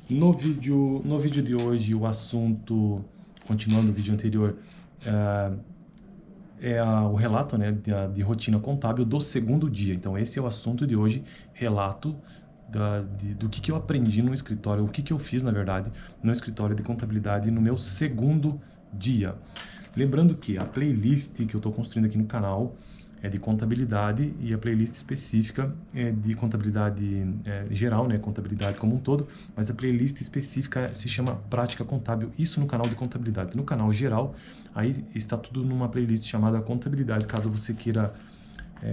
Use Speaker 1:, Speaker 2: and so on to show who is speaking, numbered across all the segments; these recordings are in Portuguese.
Speaker 1: No vídeo de hoje, o assunto, continuando o vídeo anterior, o relato, né, de rotina contábil do segundo dia. Então, esse é o assunto de hoje, relato do que eu aprendi no escritório, o que eu fiz, na verdade, no escritório de contabilidade no meu segundo dia. Lembrando que a playlist que eu estou construindo aqui no canal é de contabilidade e a playlist específica é de contabilidade geral, né, contabilidade como um todo, mas a playlist específica se chama Prática Contábil, isso no canal de contabilidade. No canal geral, aí está tudo numa playlist chamada Contabilidade, caso você queira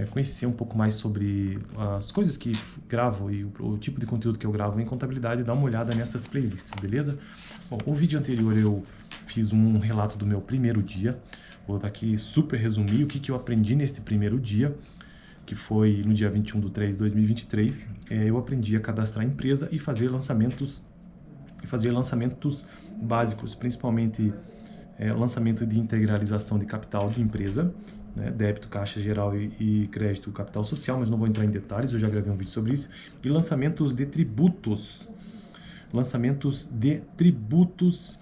Speaker 1: conhecer um pouco mais sobre as coisas que gravo e o tipo de conteúdo que eu gravo em contabilidade, dá uma olhada nessas playlists, beleza? Bom, o vídeo anterior eu fiz um relato do meu primeiro dia, vou aqui super resumir o que eu aprendi neste primeiro dia, que foi no dia 21/3/2023, eu aprendi a cadastrar a empresa e fazer lançamentos básicos, principalmente lançamento de integralização de capital de empresa, né, débito, caixa geral e crédito, capital social, mas não vou entrar em detalhes, eu já gravei um vídeo sobre isso, e lançamentos de tributos,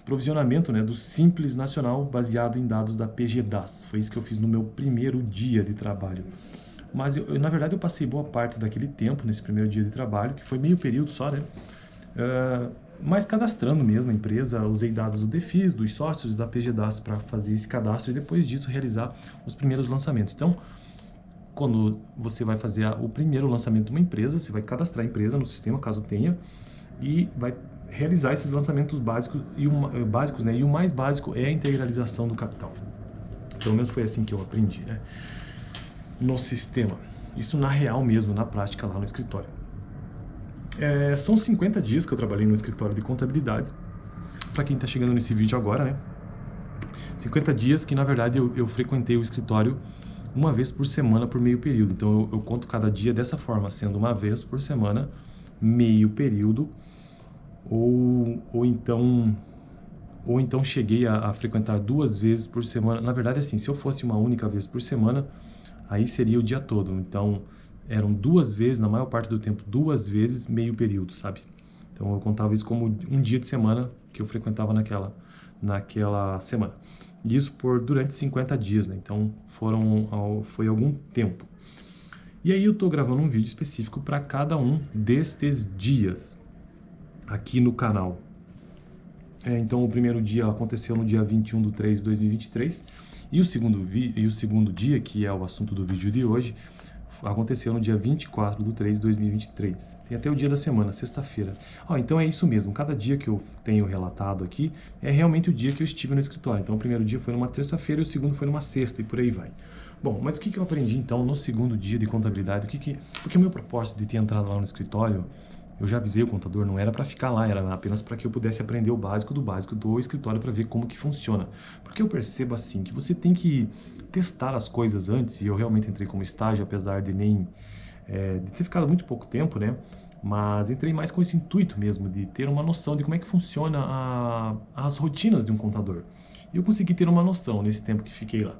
Speaker 1: provisionamento, né, do Simples Nacional baseado em dados da PGDAS. Foi isso que eu fiz no meu primeiro dia de trabalho. Mas na verdade eu passei boa parte daquele tempo nesse primeiro dia de trabalho, que foi meio período só, né? Mas cadastrando mesmo a empresa, usei dados do DEFIS, dos sócios e da PGDAS para fazer esse cadastro e depois disso realizar os primeiros lançamentos. Então, quando você vai fazer o primeiro lançamento de uma empresa, você vai cadastrar a empresa no sistema, caso tenha, e vai realizar esses lançamentos básicos, né? E o mais básico é a integralização do capital. Pelo menos foi assim que eu aprendi, né? No sistema. Isso na real mesmo, na prática lá no escritório. São 50 dias que eu trabalhei no escritório de contabilidade, para quem está chegando nesse vídeo agora, né? 50 dias que, na verdade, eu frequentei o escritório uma vez por semana por meio período. Então, eu conto cada dia dessa forma, sendo uma vez por semana, meio período, ou então cheguei a frequentar 2 vezes por semana. Na verdade, assim, se eu fosse uma única vez por semana, aí seria o dia todo. Então, eram 2 vezes, na maior parte do tempo, 2 vezes meio período, sabe? Então, eu contava isso como um dia de semana que eu frequentava naquela semana. E isso durante 50 dias, né? Então, foi algum tempo. E aí eu estou gravando um vídeo específico para cada um destes dias aqui no canal. Então, o primeiro dia aconteceu no dia 21/3/2023 e o segundo dia, que é o assunto do vídeo de hoje, aconteceu no dia 24/3/2023. Tem até o dia da semana, sexta-feira. Então é isso mesmo, cada dia que eu tenho relatado aqui é realmente o dia que eu estive no escritório. Então o primeiro dia foi numa terça-feira e o segundo foi numa sexta e por aí vai. Bom, mas o que eu aprendi então no segundo dia de contabilidade? Porque o meu propósito de ter entrado lá no escritório, eu já avisei o contador, não era para ficar lá, era apenas para que eu pudesse aprender o básico do escritório para ver como que funciona. Porque eu percebo assim, que você tem que testar as coisas antes, e eu realmente entrei como estágio, apesar de de ter ficado muito pouco tempo, né? Mas entrei mais com esse intuito mesmo, de ter uma noção de como é que funciona as rotinas de um contador. E eu consegui ter uma noção nesse tempo que fiquei lá.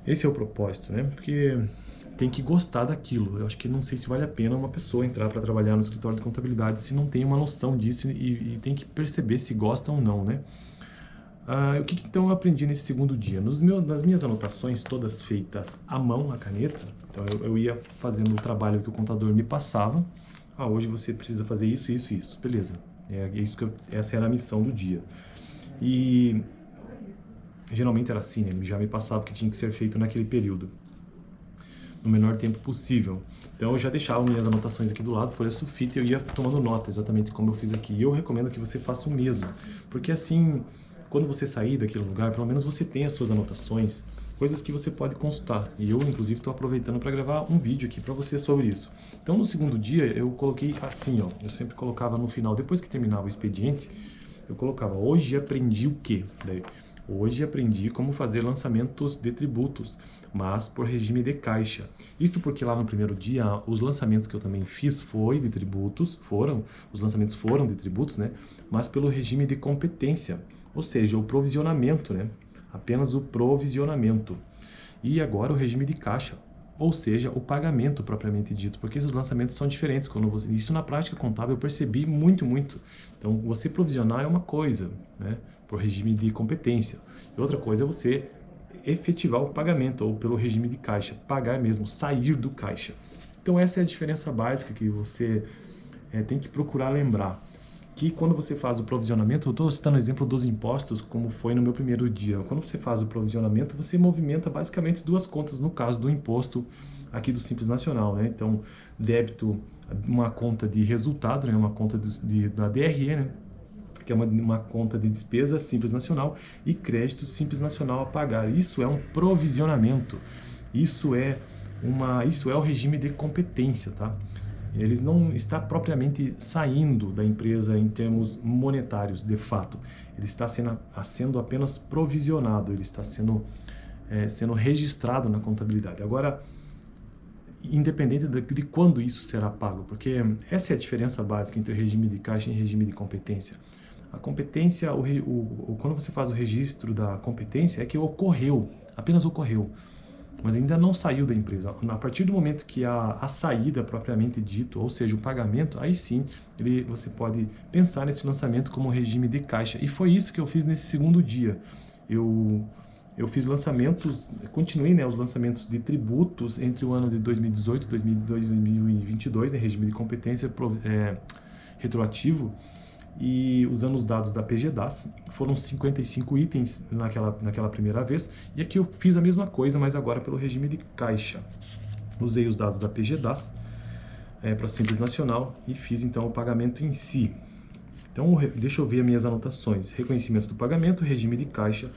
Speaker 1: Esse é o propósito, né? Porque tem que gostar daquilo. Eu acho que não sei se vale a pena uma pessoa entrar para trabalhar no escritório de contabilidade se não tem uma noção disso e tem que perceber se gosta ou não, né? O que então eu aprendi nesse segundo dia? Nas minhas anotações, todas feitas à mão, à caneta, então eu ia fazendo o trabalho que o contador me passava. Hoje você precisa fazer isso, isso, isso. Beleza. Essa era a missão do dia. E geralmente era assim, né? Ele já me passava o que tinha que ser feito naquele período, no menor tempo possível. Então eu já deixava minhas anotações aqui do lado, folha sulfite, e eu ia tomando nota, exatamente como eu fiz aqui. E eu recomendo que você faça o mesmo, porque assim, quando você sair daquele lugar, pelo menos você tem as suas anotações, coisas que você pode consultar. E eu, inclusive, estou aproveitando para gravar um vídeo aqui para você sobre isso. Então, no segundo dia, eu coloquei assim, ó, eu sempre colocava no final, depois que terminava o expediente, eu colocava, hoje aprendi o quê? Daí, hoje aprendi como fazer lançamentos de tributos, mas por regime de caixa. Isto porque lá no primeiro dia, os lançamentos que eu também fiz os lançamentos foram de tributos, né? Mas pelo regime de competência, ou seja, o provisionamento, né? Apenas o provisionamento. E agora o regime de caixa. ou seja, o pagamento propriamente dito, porque esses lançamentos são diferentes. Isso na prática contábil eu percebi muito. Então, você provisionar é uma coisa, né, por regime de competência, e outra coisa é você efetivar o pagamento, ou pelo regime de caixa, pagar mesmo, sair do caixa. Então, essa é a diferença básica que você tem que procurar lembrar. Que quando você faz o provisionamento, eu estou citando o exemplo dos impostos, como foi no meu primeiro dia. Quando você faz o provisionamento, você movimenta basicamente duas contas, no caso do imposto aqui do Simples Nacional, né? Então, débito, uma conta de resultado, né? Uma conta da DRE, né? Que é uma conta de despesa Simples Nacional, e crédito Simples Nacional a pagar. Isso é um provisionamento. Isso é o regime de competência, tá? Ele não está propriamente saindo da empresa em termos monetários, de fato. Ele está sendo apenas provisionado, ele está sendo registrado na contabilidade. Agora, independente de quando isso será pago, porque essa é a diferença básica entre regime de caixa e regime de competência. A competência, quando você faz o registro da competência, é que ocorreu, apenas ocorreu, mas ainda não saiu da empresa. A partir do momento que a saída propriamente dito, ou seja, o pagamento, aí sim você pode pensar nesse lançamento como regime de caixa. E foi isso que eu fiz nesse segundo dia. Eu fiz lançamentos, continuei, né, os lançamentos de tributos entre o ano de 2018 e 2022, né, regime de competência retroativo, e usando os dados da PGDAS. Foram 55 itens naquela primeira vez, e aqui eu fiz a mesma coisa, mas agora pelo regime de caixa. Usei os dados da PGDAS para Simples Nacional e fiz então o pagamento em si. Então, deixa eu ver as minhas anotações. Reconhecimento do pagamento, regime de caixa.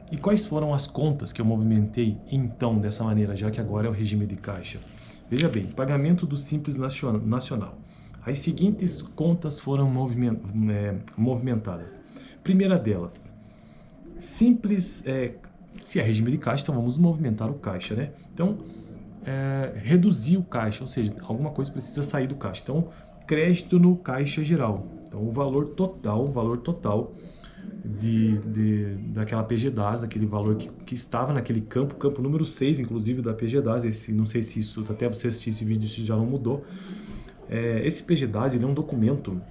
Speaker 1: E quais foram as contas que eu movimentei então dessa maneira, já que agora é o regime de caixa? Veja bem, pagamento do Simples Nacional. As seguintes contas foram movimentadas. Primeira delas, simples, se é regime de caixa, então vamos movimentar o caixa, né? Então, reduzir o caixa, ou seja, alguma coisa precisa sair do caixa. Então, crédito no caixa geral. Então, o valor total daquela PGDAS, daquele valor que estava naquele campo número 6, inclusive, da PGDAS. Não sei se isso, até você assistir esse vídeo, se já não mudou. Esse PGDAS, ele é um documento,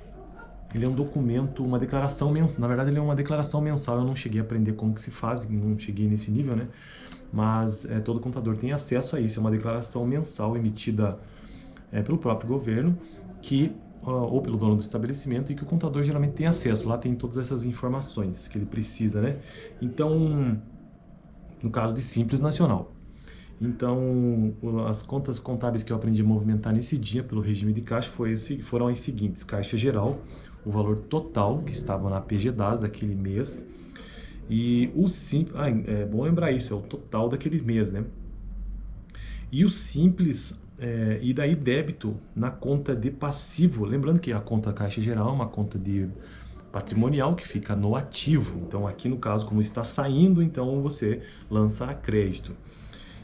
Speaker 1: uma declaração mensal. Na verdade, ele é uma declaração mensal. Eu não cheguei a aprender como que se faz, não cheguei nesse nível, né? Mas todo contador tem acesso a isso. É uma declaração mensal emitida pelo próprio governo, ou pelo dono do estabelecimento, e que o contador geralmente tem acesso. Lá tem todas essas informações que ele precisa, né? Então, no caso de Simples Nacional. Então, as contas contábeis que eu aprendi a movimentar nesse dia pelo regime de caixa foram as seguintes: caixa geral, o valor total que estava na PGDAS daquele mês, e o simples, é bom lembrar isso, é o total daquele mês, né? E o simples, e daí débito na conta de passivo. Lembrando que a conta caixa geral é uma conta de patrimonial que fica no ativo. Então, aqui no caso, como está saindo, então você lança a crédito.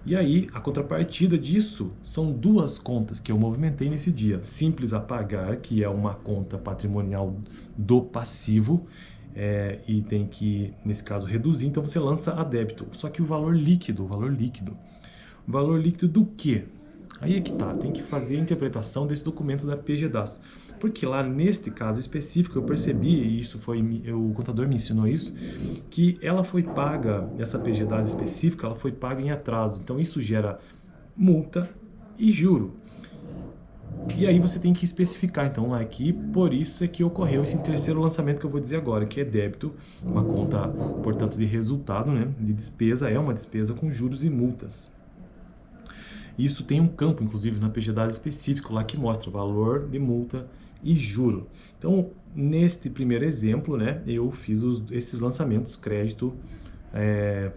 Speaker 1: E aí, a contrapartida disso são duas contas que eu movimentei nesse dia. Simples a pagar, que é uma conta patrimonial do passivo, e tem que, nesse caso, reduzir. Então, você lança a débito. Só que o valor líquido. O valor líquido do quê? Aí é que tá, tem que fazer a interpretação desse documento da PGDAS. Porque lá, neste caso específico, eu percebi, e o contador me ensinou isso, que ela foi paga, essa PGDAS específica, ela foi paga em atraso. Então, isso gera multa e juro. E aí você tem que especificar. Então, aqui, por isso é que ocorreu esse terceiro lançamento que eu vou dizer agora, que é débito, uma conta, portanto, de resultado, né, de despesa, é uma despesa com juros e multas. Isso tem um campo, inclusive, na PGDAS específico lá que mostra valor de multa e juro. Então, neste primeiro exemplo, né, eu fiz esses lançamentos: crédito,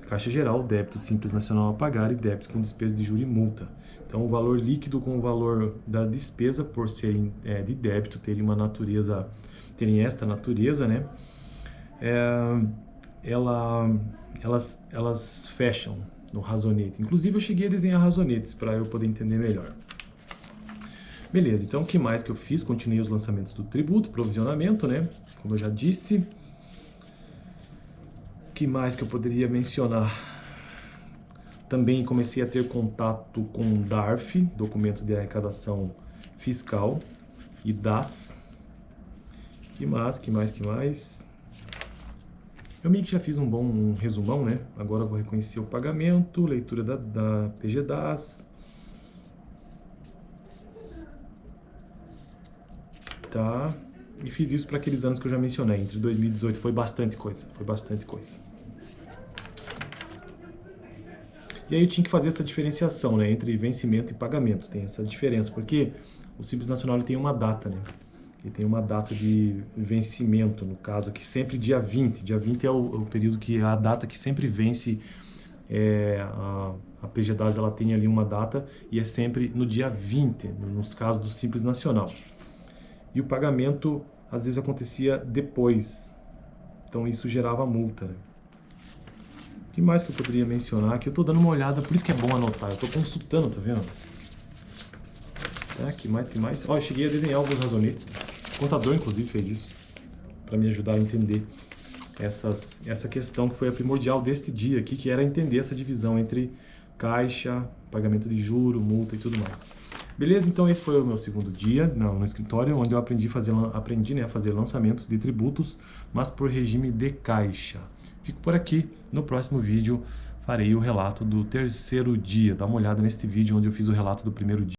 Speaker 1: caixa geral, débito Simples Nacional a pagar e débito com despesa de juro e multa. Então, o valor líquido com o valor da despesa, por serem de débito, terem esta natureza, né, elas fecham no razonete. Inclusive, eu cheguei a desenhar razonetes para eu poder entender melhor. Beleza, então o que mais que eu fiz? Continuei os lançamentos do tributo, provisionamento, né? Como eu já disse. O que mais que eu poderia mencionar? Também comecei a ter contato com o DARF, Documento de Arrecadação Fiscal, e DAS. Que mais? Eu meio que já fiz um resumão, né? Agora eu vou reconhecer o pagamento, leitura da PGDAS. Tá? E fiz isso para aqueles anos que eu já mencionei. Entre 2018 foi bastante coisa. E aí eu tinha que fazer essa diferenciação, né, entre vencimento e pagamento. Tem essa diferença, porque o Simples Nacional ele tem uma data, né? Ele tem uma data de vencimento, no caso aqui, sempre dia 20. Dia 20 é o período que a data que sempre vence. A PGDAS ela tem ali uma data e é sempre no dia 20, nos casos do Simples Nacional. E o pagamento às vezes acontecia depois, então isso gerava multa, né? O que mais que eu poderia mencionar? Aqui eu estou dando uma olhada, por isso que é bom anotar, eu estou consultando, tá vendo? Tá, que mais? Ó, eu cheguei a desenhar alguns razonetes, o contador inclusive fez isso, para me ajudar a entender essa questão que foi a primordial deste dia aqui, que era entender essa divisão entre caixa, pagamento de juro, multa e tudo mais. Beleza? Então esse foi o meu segundo dia no escritório, onde eu aprendi a fazer lançamentos de tributos, mas por regime de caixa. Fico por aqui. No próximo vídeo farei o relato do terceiro dia. Dá uma olhada neste vídeo onde eu fiz o relato do primeiro dia.